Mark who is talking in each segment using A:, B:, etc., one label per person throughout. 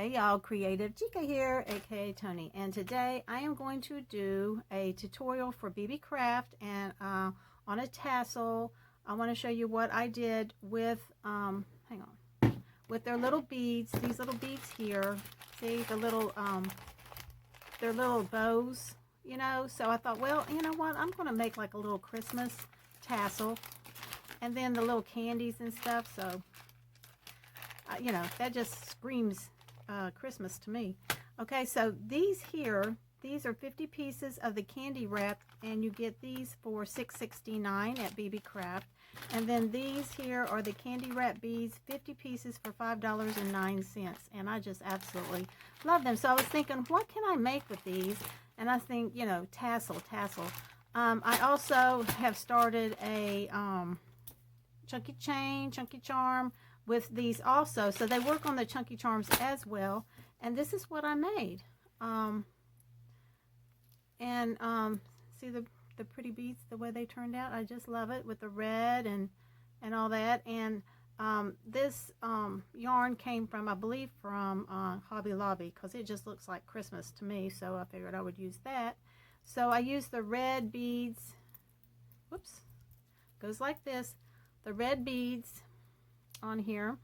A: Hey y'all, Creative Chica here, aka Tony, and today I am going to do a tutorial for Beebeecraft and on a tassel. I want to show you what I did with with their little beads. These little beads here, see the little they're little bows, you know. So I thought, well, you know what, I'm going to make like a little Christmas tassel, and then the little candies and stuff. So you know, that just screams Christmas to me. Okay, so these are 50 pieces of the candy wrap, and you get these for $6.69 at Beebeecraft. And then these here are the candy wrap beads, 50 pieces for $5.09, and I just absolutely love them. So I was thinking, what can I make with these? And I think, you know, tassel. I also have started a chunky charm with these also, so they work on the chunky charms as well. And this is what I made. See the pretty beads, the way they turned out. I just love it with the red and all that. And this yarn came from, I believe, from Hobby Lobby, because it just looks like Christmas to me, so I figured I would use that. So I used the red beads. Whoops, goes like this, the red beads on here,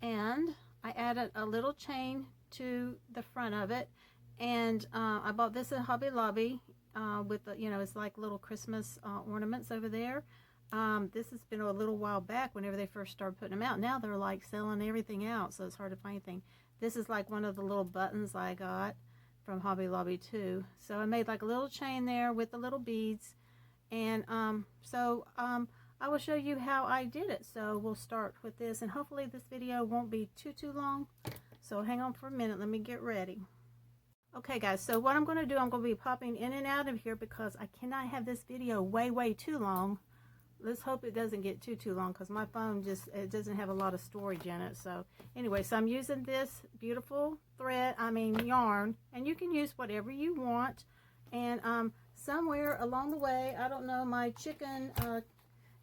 A: and I added a little chain to the front of it. And I bought this at Hobby Lobby with the, you know, it's like little Christmas ornaments over there. This has been a little while back whenever they first started putting them out. Now they're like selling everything out, so it's hard to find anything. This is like one of the little buttons I got from Hobby Lobby too. So I made like a little chain there with the little beads. And I will show you how I did it. So we'll start with this, and hopefully this video won't be too long. So hang on for a minute, let me get ready. Okay guys, so what I'm going to do, I'm going to be popping in and out of here because I cannot have this video way too long. Let's hope it doesn't get too long, because my phone just, it doesn't have a lot of storage in it. So anyway, so I'm using this beautiful yarn, and you can use whatever you want. And somewhere along the way, I don't know, my chicken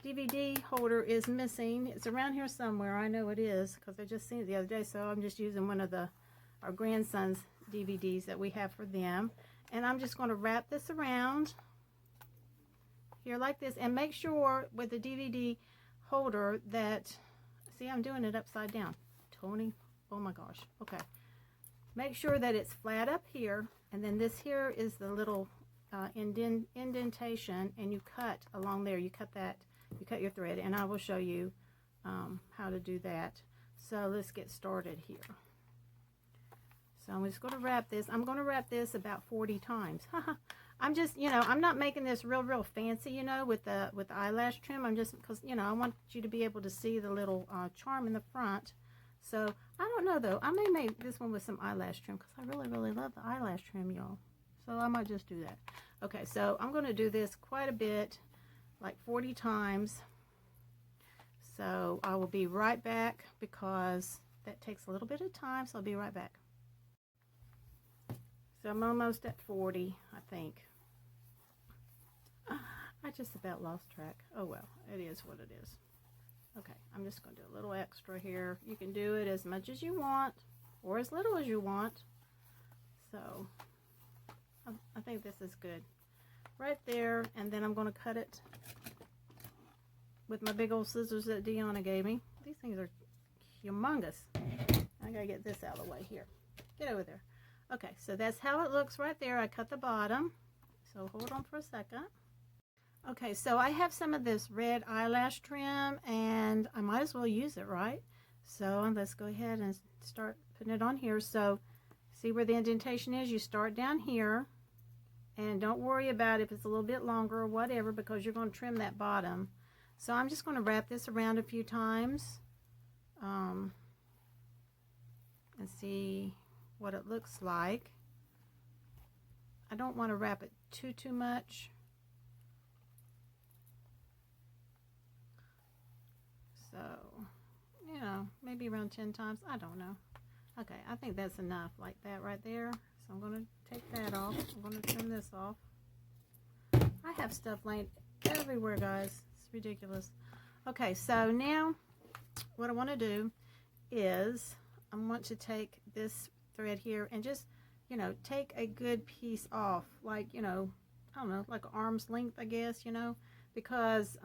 A: DVD holder is missing. It's around here somewhere. I know it is because I just seen it the other day. So I'm just using one of our grandson's DVDs that we have for them. And I'm just going to wrap this around here like this, and make sure with the DVD holder that, see, I'm doing it upside down. Tony, oh my gosh. Okay. Make sure that it's flat up here, and then this here is the little indentation, and you cut along there. You cut your thread, and I will show you how to do that. So let's get started here. So I'm just going to wrap this. I'm going to wrap this about 40 times. I'm just, you know, I'm not making this real fancy, you know, with the eyelash trim. I'm just, because, you know, I want you to be able to see the little charm in the front. So I don't know though. I may make this one with some eyelash trim, because I really love the eyelash trim, y'all. So I might just do that. Okay, so I'm going to do this quite a bit, like 40 times. So I will be right back, because that takes a little bit of time. So I'll be right back. So I'm almost at 40, I think. I just about lost track. Oh well, it is what it is. Okay, I'm just going to do a little extra here. You can do it as much as you want, or as little as you want. So I think this is good. Right there, and then I'm going to cut it with my big old scissors that Deanna gave me. These things are humongous. I gotta get this out of the way here. Get over there. Okay, so that's how it looks right there. I cut the bottom, so hold on for a second. Okay, so I have some of this red eyelash trim, and I might as well use it, right? So let's go ahead and start putting it on here. So see where the indentation is? You start down here, and don't worry about if it's a little bit longer or whatever, because you're going to trim that bottom. So I'm just going to wrap this around a few times and see what it looks like. I don't want to wrap it too much. So, you know, maybe around 10 times. I don't know. Okay, I think that's enough, like that right there. So I'm going to take that off. I'm going to trim this off. I have stuff laying everywhere, guys. It's ridiculous. Okay, so now what I want to do is I want to take this thread here and just, you know, take a good piece off, like, you know, I don't know, like arm's length, I guess, you know, because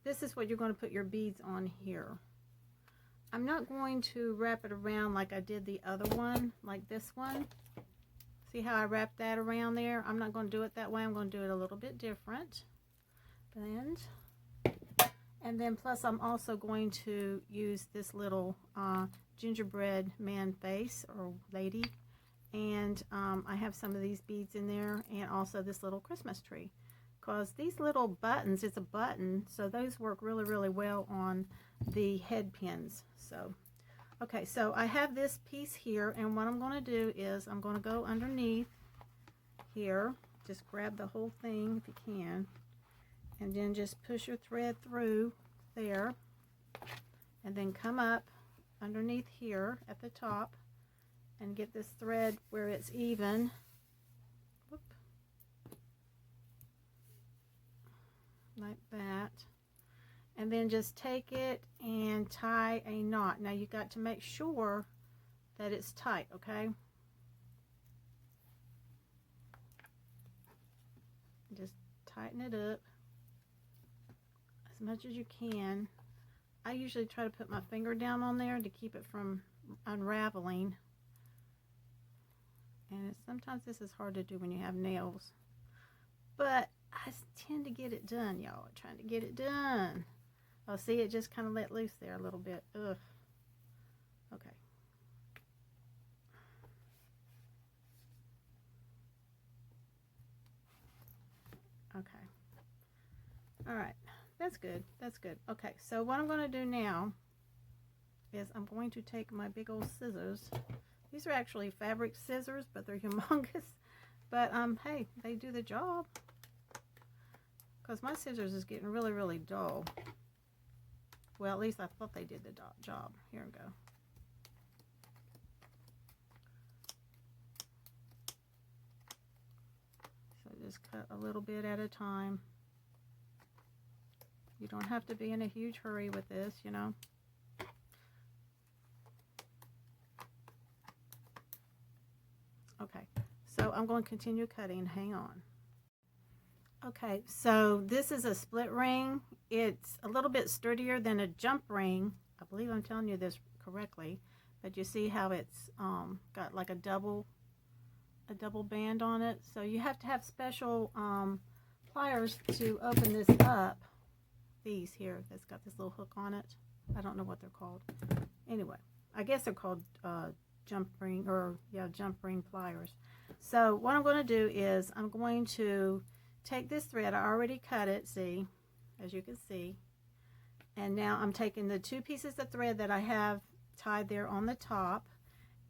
A: this is what you're going to put your beads on here. I'm not going to wrap it around like I did the other one, like this one. See how I wrapped that around there? I'm not going to do it that way. I'm going to do it a little bit different. And then plus I'm also going to use this little gingerbread man face or lady. And I have some of these beads in there, and also this little Christmas tree. Because these little buttons, it's a button, so those work really, really well on the head pins. So, okay, so I have this piece here, and what I'm going to do is I'm going to go underneath here. Just grab the whole thing if you can, and then just push your thread through there, and then come up underneath here at the top and get this thread where it's even. Whoop. Like that. And then just take it and tie a knot. Now you got to make sure that it's tight, okay? Just tighten it up as much as you can. I usually try to put my finger down on there to keep it from unraveling. And sometimes this is hard to do when you have nails. But I tend to get it done, y'all. I'm trying to get it done. Oh, see, it just kind of let loose there a little bit. Ugh. Okay. Okay. All right. That's good. That's good. Okay, so what I'm going to do now is I'm going to take my big old scissors. These are actually fabric scissors, but they're humongous. But, hey, they do the job. Because my scissors is getting really, really dull. Well, at least I thought they did the job. Here we go. So just cut a little bit at a time. You don't have to be in a huge hurry with this, you know. Okay, so I'm going to continue cutting. Hang on. Okay, so this is a split ring. It's a little bit sturdier than a jump ring. I believe I'm telling you this correctly, but you see how it's got like a double band on it. So you have to have special pliers to open this up. These here, that's got this little hook on it. I don't know what they're called. Anyway, I guess they're called jump ring pliers. So what I'm going to do is I'm going to take this thread. I already cut it, see, as you can see. And now I'm taking the two pieces of thread that I have tied there on the top.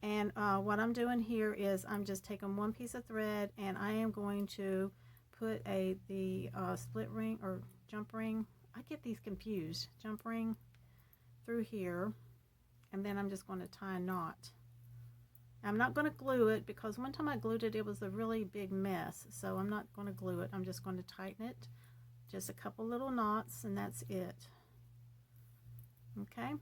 A: And what I'm doing here is I'm just taking one piece of thread, and I am going to put the split ring or jump ring. I get these confused. Jump ring through here. And then I'm just going to tie a knot. I'm not going to glue it because one time I glued it, it was a really big mess. So I'm not going to glue it. I'm just going to tighten it. Just a couple little knots, and that's it. Okay.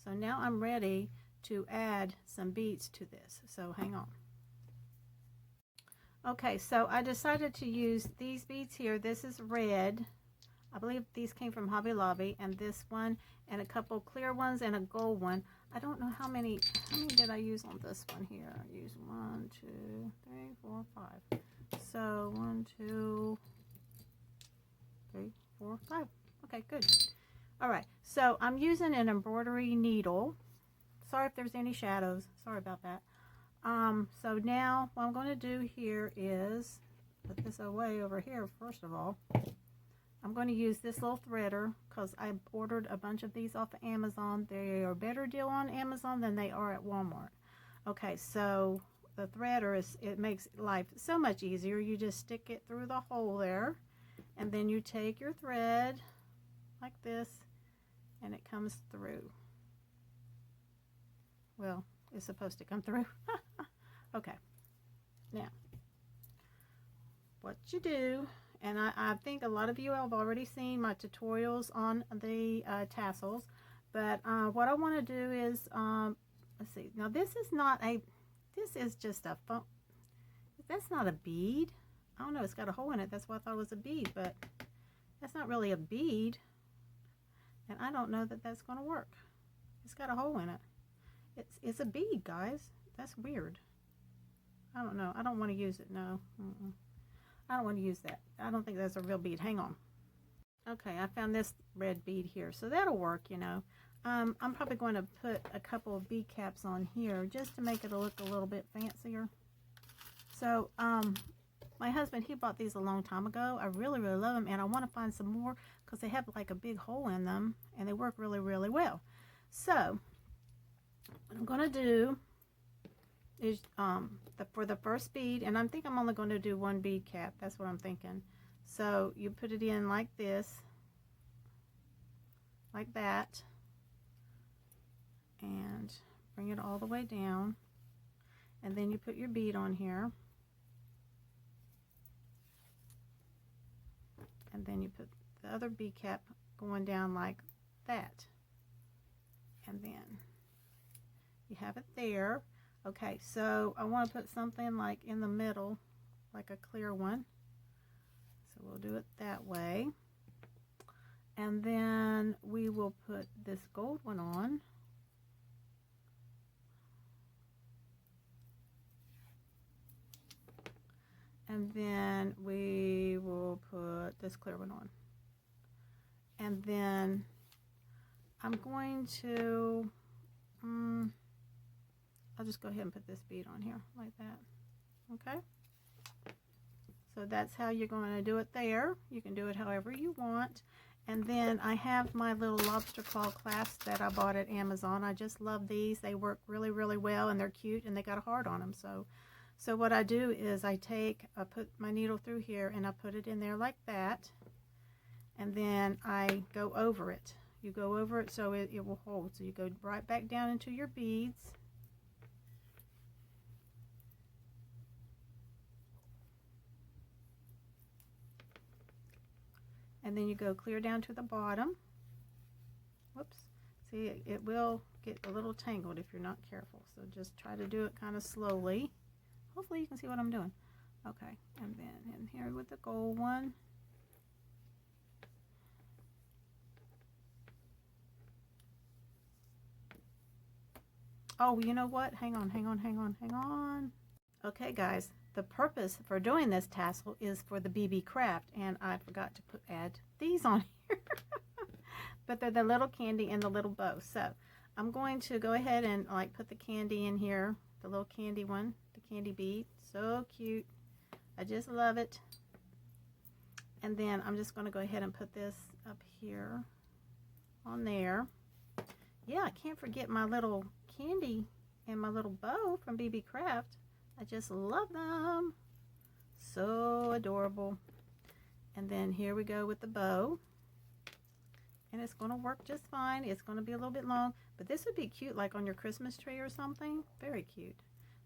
A: So now I'm ready to add some beads to this. So hang on. Okay, so I decided to use these beads here. This is red. I believe these came from Hobby Lobby, and this one, and a couple clear ones, and a gold one. I don't know how many did I use on this one here. I used 1, 2, 3, 4, 5. So 1, 2, 3, 4, 5. Okay, good. All right, so I'm using an embroidery needle. Sorry if there's any shadows. Sorry about that. So now what I'm going to do here is put this away over here. First of all, I'm going to use this little threader because I ordered a bunch of these off of Amazon. They are a better deal on Amazon than they are at Walmart. Okay, so the threader it makes life so much easier. You just stick it through the hole there, and then you take your thread like this, and it comes through. Well, it's supposed to come through. Okay, now what you do, and I think a lot of you have already seen my tutorials on the tassels, but what I want to do is let's see. Now this is not a, this is just a phone. That's not a bead. I don't know, it's got a hole in it. That's why I thought it was a bead, but that's not really a bead. And I don't know that that's going to work. It's got a hole in it. It's a bead, guys. That's weird. I don't know. I don't want to use it. No. I don't want to use that. I don't think that's a real bead. Hang on. Okay, I found this red bead here. So that'll work, you know. I'm probably going to put a couple of bead caps on here just to make it look a little bit fancier. So, my husband, he bought these a long time ago. I really, really love them, and I want to find some more because they have like a big hole in them, and they work really, really well. So, what I'm going to do is, for the first bead, and I think I'm only going to do one bead cap. That's what I'm thinking. So, you put it in like this, like that, and bring it all the way down, and then you put your bead on here. And then you put the other bead cap going down like that. And then you have it there. Okay, so I want to put something like in the middle, like a clear one. So we'll do it that way. And then we will put this gold one on. And then we will put this clear one on. And then I'm going to, I'll just go ahead and put this bead on here like that. Okay? So that's how you're going to do it there. You can do it however you want. And then I have my little lobster claw clasps that I bought at Amazon. I just love these. They work really, really well, and they're cute, and they got a heart on them. So what I do is I put my needle through here and I put it in there like that, and then I go over it. You go over it so it will hold. So you go right back down into your beads. And then you go clear down to the bottom. Whoops. See, it will get a little tangled if you're not careful. So just try to do it kind of slowly. Hopefully you can see what I'm doing. Okay, and then in here with the gold one. Oh, you know what? Hang on. Okay, guys, the purpose for doing this tassel is for the Beebeecraft, and I forgot to add these on here. But they're the little candy and the little bow. So I'm going to go ahead and like put the candy in here, the little candy one. Candy bead, so cute. I just love it. And then I'm just going to go ahead and put this up here on there. Yeah, I can't forget my little candy and my little bow from Beebeecraft. I just love them. So adorable. And then here we go with the bow. And it's going to work just fine. It's going to be a little bit long, but this would be cute like on your Christmas tree or something. Very cute.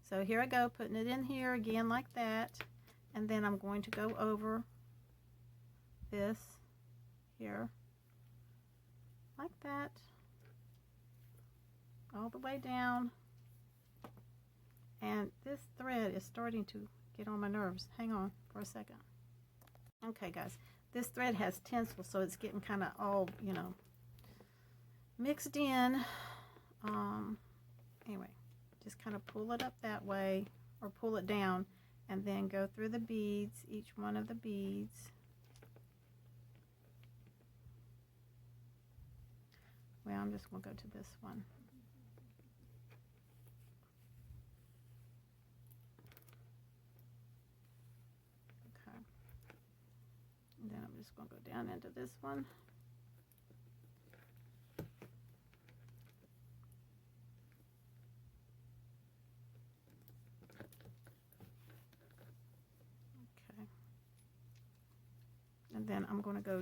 A: So here I go, putting it in here again like that, and then I'm going to go over this here like that all the way down. And this thread is starting to get on my nerves. Hang on for a second. Okay, guys, this thread has tinsel, so it's getting kind of all, you know, mixed in. Anyway. Just kind of pull it up that way, or pull it down, and then go through the beads, each one of the beads. Well, I'm just going to go to this one. Okay. And then I'm just going to go down into this one. And then I'm going to go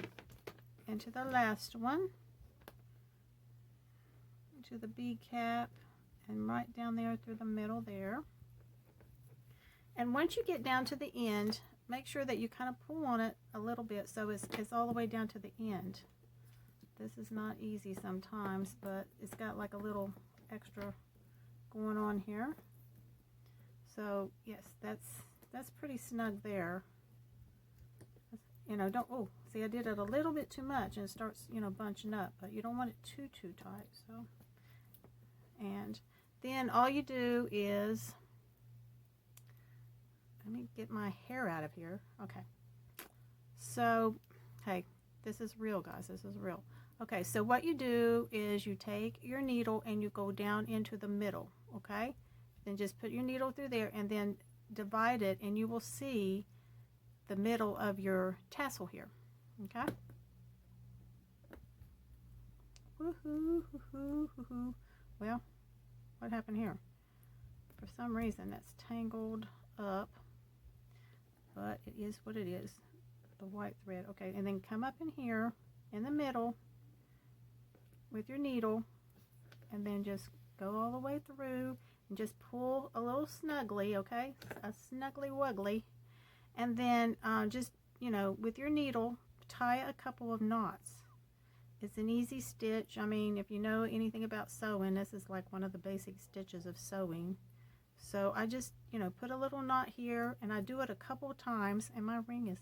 A: into the last one, into the bead cap, and right down there through the middle there. And once you get down to the end, make sure that you kind of pull on it a little bit so it's all the way down to the end. This is not easy sometimes, but it's got like a little extra going on here. So yes, that's pretty snug there. You know, don't, oh, see, I did it a little bit too much and it starts, you know, bunching up, but you don't want it too tight. So, and then all you do is, let me get my hair out of here. Okay. So, hey, this is real, guys. This is real. Okay, so what you do is you take your needle and you go down into the middle, okay? Then just put your needle through there and then divide it, and you will see the middle of your tassel here, okay? Woohoo, woohoo, woohoo. Well, what happened here? For some reason, that's tangled up, but it is what it is, the white thread. Okay, and then come up in here in the middle with your needle, and then just go all the way through and just pull a little snugly, okay? A snuggly wuggly. And then just, you know, with your needle, tie a couple of knots. It's an easy stitch. I mean, if you know anything about sewing, this is like one of the basic stitches of sewing. So I just, you know, put a little knot here, and I do it a couple of times, and my ring is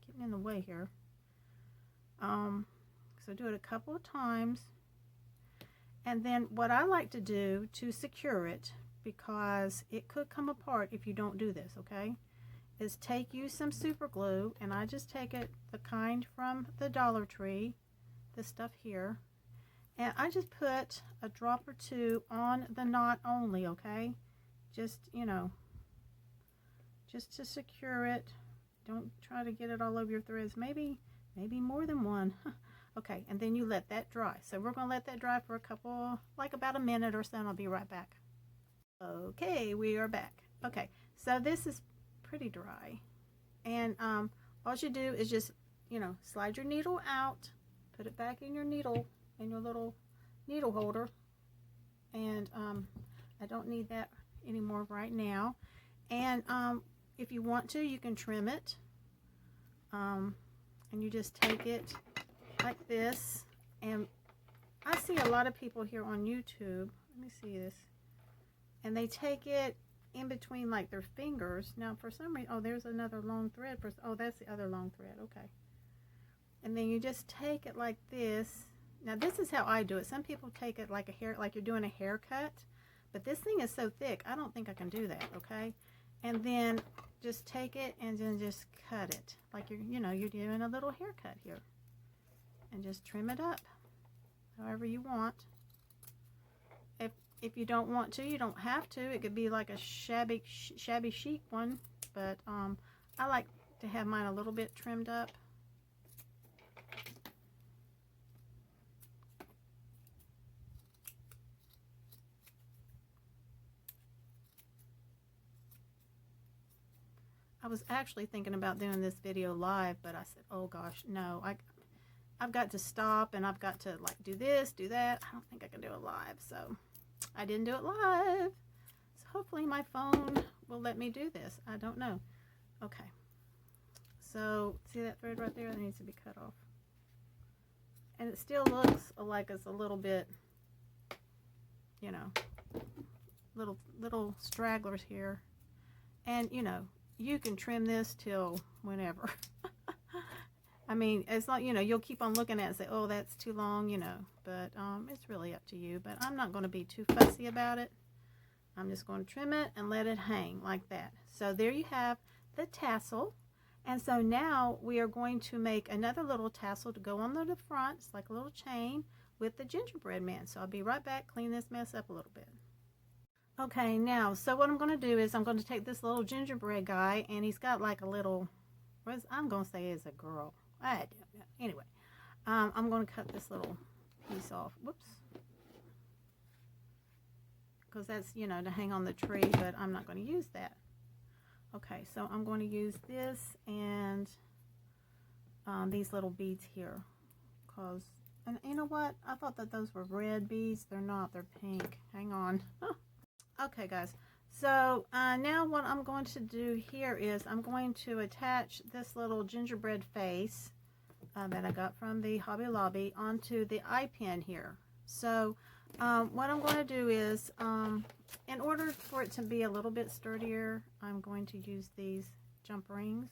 A: getting in the way here. So do it a couple of times. And then what I like to do to secure it, because it could come apart if you don't do this, okay, is use some super glue, and I just take it, the kind from the Dollar Tree, this stuff here, and I just put a drop or two on the knot only, okay, just, you know, just to secure it. Don't try to get it all over your threads, maybe more than one. Okay, and then you let that dry. So we're going to let that dry for a couple, like about a minute or so, and I'll be right back. Okay, we are back. Okay, so this is pretty dry, and all you do is just, you know, slide your needle out, put it back in your needle, in your little needle holder, and I don't need that anymore right now. And if you want to, you can trim it, and you just take it like this. And I see a lot of people here on YouTube, let me see this, and they take it in between like their fingers. Now for some reason, oh, there's another long thread. Oh, that's the other long thread. Okay. And then you just take it like this. Now this is how I do it. Some people take it like a hair, like you're doing a haircut, but this thing is so thick, I don't think I can do that. Okay. And then just take it and then just cut it like you're, you know, you're doing a little haircut here, and just trim it up however you want. If you don't want to, you don't have to. It could be like a shabby chic one, but I like to have mine a little bit trimmed up. I was actually thinking about doing this video live, but I said, oh gosh, no, I've got to stop, and I've got to like do this, do that. I don't think I can do it live, so I didn't do it live. So hopefully my phone will let me do this. I don't know. Okay. So see that thread right there? That needs to be cut off. And it still looks like it's a little bit, you know, little stragglers here. And you know, you can trim this till whenever. I mean, it's not, you know, you'll keep on looking at it and say, oh, that's too long, you know, but it's really up to you. But I'm not going to be too fussy about it. I'm just going to trim it and let it hang like that. So there you have the tassel. And so now we are going to make another little tassel to go on the front. It's like a little chain with the gingerbread man. So I'll be right back, clean this mess up a little bit. Okay, now, so what I'm going to do is I'm going to take this little gingerbread guy, and he's got like a little, I'm going to say is a girl. I don't know. Anyway, I'm going to cut this little piece off. Whoops. Because that's, you know, to hang on the tree, but I'm not going to use that. Okay, so I'm going to use this and these little beads here. Because, and you know what? I thought that those were red beads. They're not. They're pink. Hang on. Okay, guys. So now what I'm going to do here is I'm going to attach this little gingerbread face that I got from the Hobby Lobby onto the eye pin here. So what I'm going to do is, in order for it to be a little bit sturdier, I'm going to use these jump rings.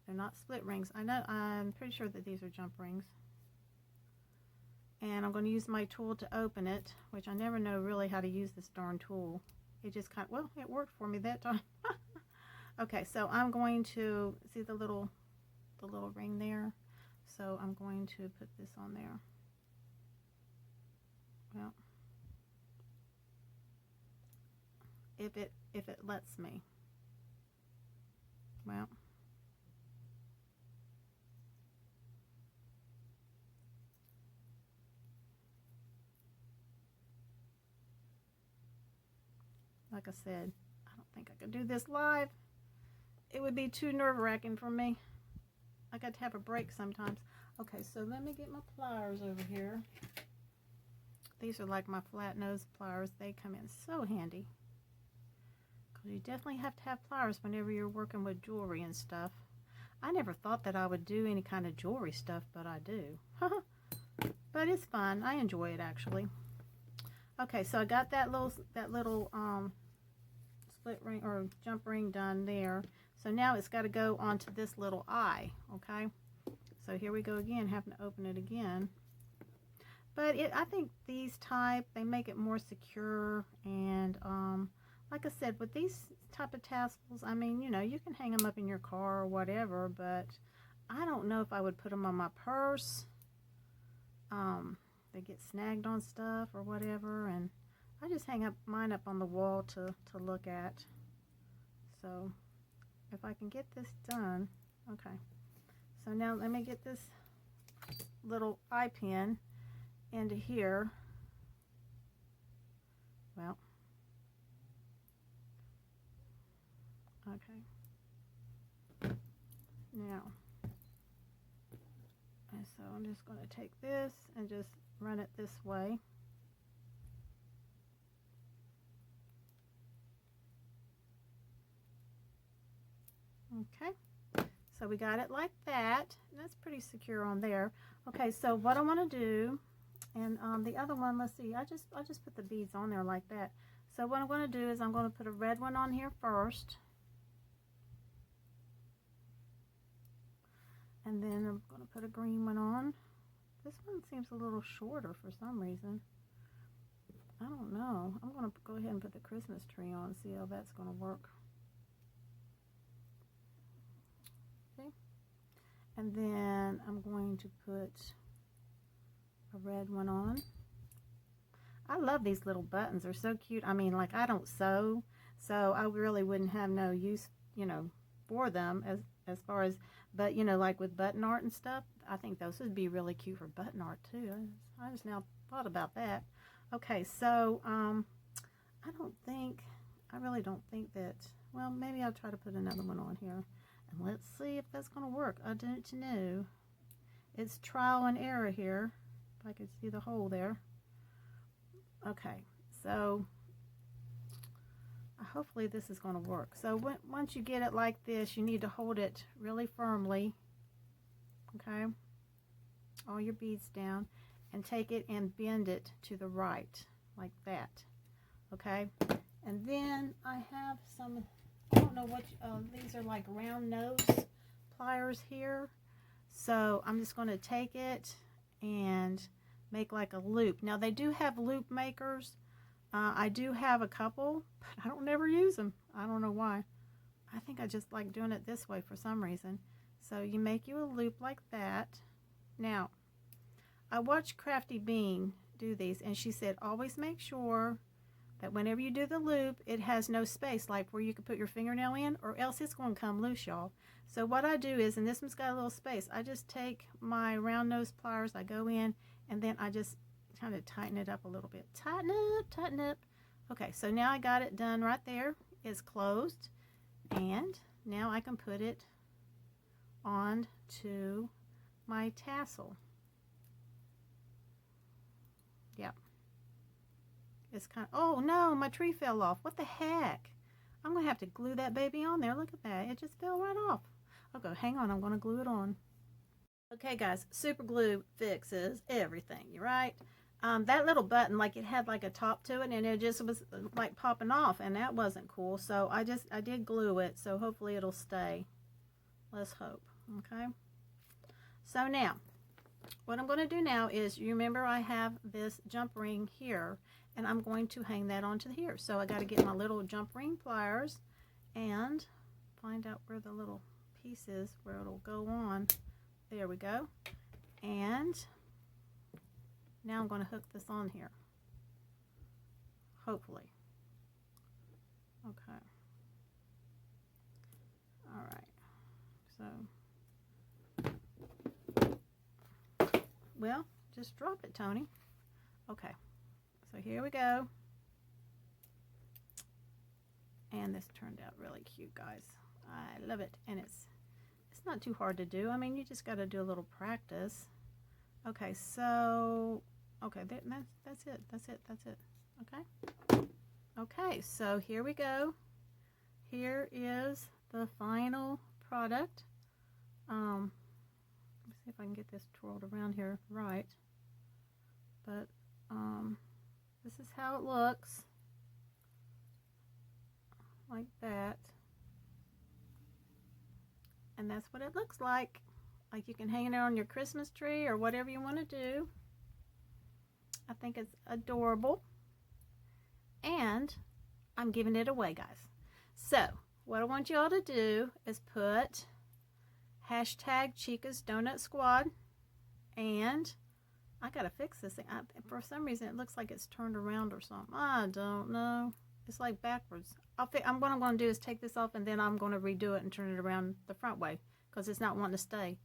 A: They're not split rings. I'm pretty sure that these are jump rings. And I'm going to use my tool to open it, which I never know really how to use this darn tool. It just kind of, well, it worked for me that time. Okay, so I'm going to, see the little ring there? So I'm going to put this on there. Well, if it lets me. Well, like I said, I don't think I could do this live. It would be too nerve-wracking for me. I got to have a break sometimes. Okay, so let me get my pliers over here. These are like my flat nose pliers. They come in so handy. Because you definitely have to have pliers whenever you're working with jewelry and stuff. I never thought that I would do any kind of jewelry stuff, but I do. But it's fun. I enjoy it actually. Okay, so I got that little split ring or jump ring done there. So now it's got to go onto this little eye, okay? So here we go again, having to open it again. But I think these type, they make it more secure. And like I said, with these type of tassels, I mean, you know, you can hang them up in your car or whatever, but I don't know if I would put them on my purse. They get snagged on stuff or whatever, and I just hang up mine up on the wall to look at. So if I can get this done, okay. So now let me get this little eye pin into here. Well, okay. Now, and so I'm just going to take this and just run it this way. Okay, so we got it like that. That's pretty secure on there. Okay, so what I want to do, and the other one, let's see, I just put the beads on there like that. So what I'm going to do is I'm going to put a red one on here first, and then I'm going to put a green one on. This one seems a little shorter for some reason. I don't know. I'm going to go ahead and put the Christmas tree on and see how that's going to work. Okay. And then I'm going to put a red one on. I love these little buttons. They're so cute. I mean, like, I don't sew, so I really wouldn't have no use, you know, for them as far as, but, you know, like with button art and stuff, I think those would be really cute for button art too. I just now thought about that. Okay, so I really don't think that, well, maybe I'll try to put another one on here, and let's see if that's going to work. I don't know. It's trial and error here. If I could see the hole there. Okay, so hopefully this is going to work. So once you get it like this, you need to hold it really firmly. Okay, all your beads down, and take it and bend it to the right like that. Okay, and then I have some, I don't know what, these are like round nose pliers here. So I'm just going to take it and make like a loop. Now they do have loop makers. I do have a couple, but I don't never use them. I don't know why. I think I just like doing it this way for some reason. So you make you a loop like that. Now, I watched Crafty Bean do these, and she said always make sure that whenever you do the loop, it has no space, like where you can put your fingernail in, or else it's going to come loose, y'all. So what I do is, and this one's got a little space, I just take my round nose pliers, I go in, and then I just kind of tighten it up a little bit. Tighten up, tighten up. Okay, so now I got it done right there. It's closed, and now I can put it on to my tassel. Yep. It's kind of, oh no, my tree fell off. What the heck? I'm going to have to glue that baby on there. Look at that. It just fell right off. Okay, hang on. I'm going to glue it on. Okay, guys, super glue fixes everything, you right? That little button, like it had like a top to it, and it just was like popping off, and that wasn't cool. So I did glue it, so hopefully it'll stay. Let's hope. Okay. So now, what I'm going to do now is, you remember I have this jump ring here, and I'm going to hang that onto here. So I got to get my little jump ring pliers and find out where the little piece is where it'll go on. There we go. And now I'm going to hook this on here. Hopefully. Okay. All right. So, well, just drop it, Tony. Okay. So here we go. And this turned out really cute, guys. I love it. And it's not too hard to do. I mean, you just got to do a little practice. Okay, so, okay, that's it. That's it. Okay. Okay, so here we go. Here is the final product. Let me see if I can get this twirled around here right. But this is how it looks. Like that. And that's what it looks like. Like you can hang it on your Christmas tree or whatever you want to do. I think it's adorable. And I'm giving it away, guys. So what I want you all to do is put hashtag Chica's Donut Squad. And I gotta fix this thing. For some reason it looks like it's turned around or something. I don't know. It's like backwards. What I'm going to do is take this off, and then I'm going to redo it and turn it around the front way because it's not wanting to stay.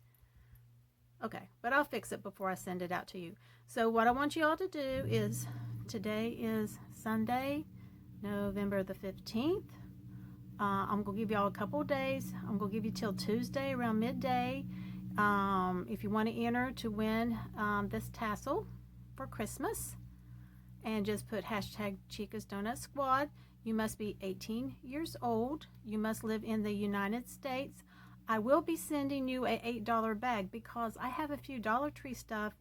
A: Okay, but I'll fix it before I send it out to you. So what I want you all to do is, today is Sunday, November the 15th. I'm going to give you all a couple of days. I'm going to give you till Tuesday around midday. If you want to enter to win this tassel for Christmas, and just put hashtag Chica's Donut Squad. You must be 18 years old. You must live in the United States. I will be sending you a $8 bag because I have a few Dollar Tree stuff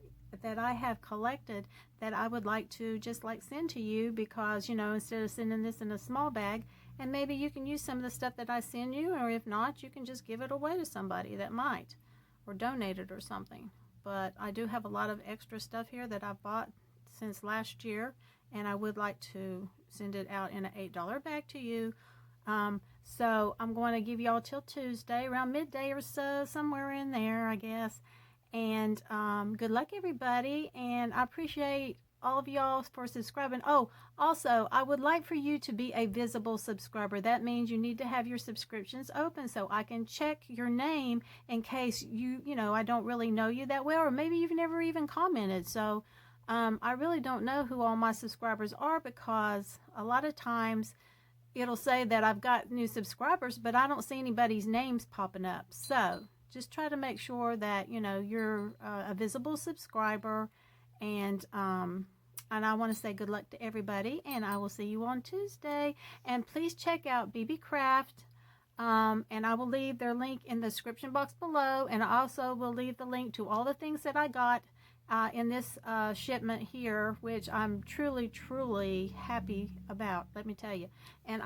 A: that I have collected that I would like to just like send to you, because, you know, instead of sending this in a small bag, and maybe you can use some of the stuff that I send you, or if not, you can just give it away to somebody that might, or donate it or something. But I do have a lot of extra stuff here that I bought since last year, and I would like to send it out in an $8 bag to you. So I'm going to give y'all till Tuesday around midday or so, somewhere in there, I guess. And good luck, everybody, and I appreciate all of y'all for subscribing. Oh, also, I would like for you to be a visible subscriber. That means you need to have your subscriptions open so I can check your name in case you know, I don't really know you that well, or maybe you've never even commented. So I really don't know who all my subscribers are, because a lot of times it'll say that I've got new subscribers, but I don't see anybody's names popping up. So just try to make sure that, you know, you're a visible subscriber. And I want to say good luck to everybody, and I will see you on Tuesday. And please check out Beebeecraft. And I will leave their link in the description box below, and I also will leave the link to all the things that I got in this shipment here, which I'm truly happy about, let me tell you. And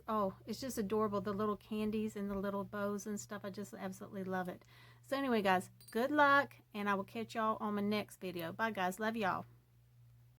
A: oh, it's just adorable, the little candies and the little bows and stuff. I just absolutely love it. So anyway, guys, good luck, and I will catch y'all on my next video. Bye, guys. Love y'all.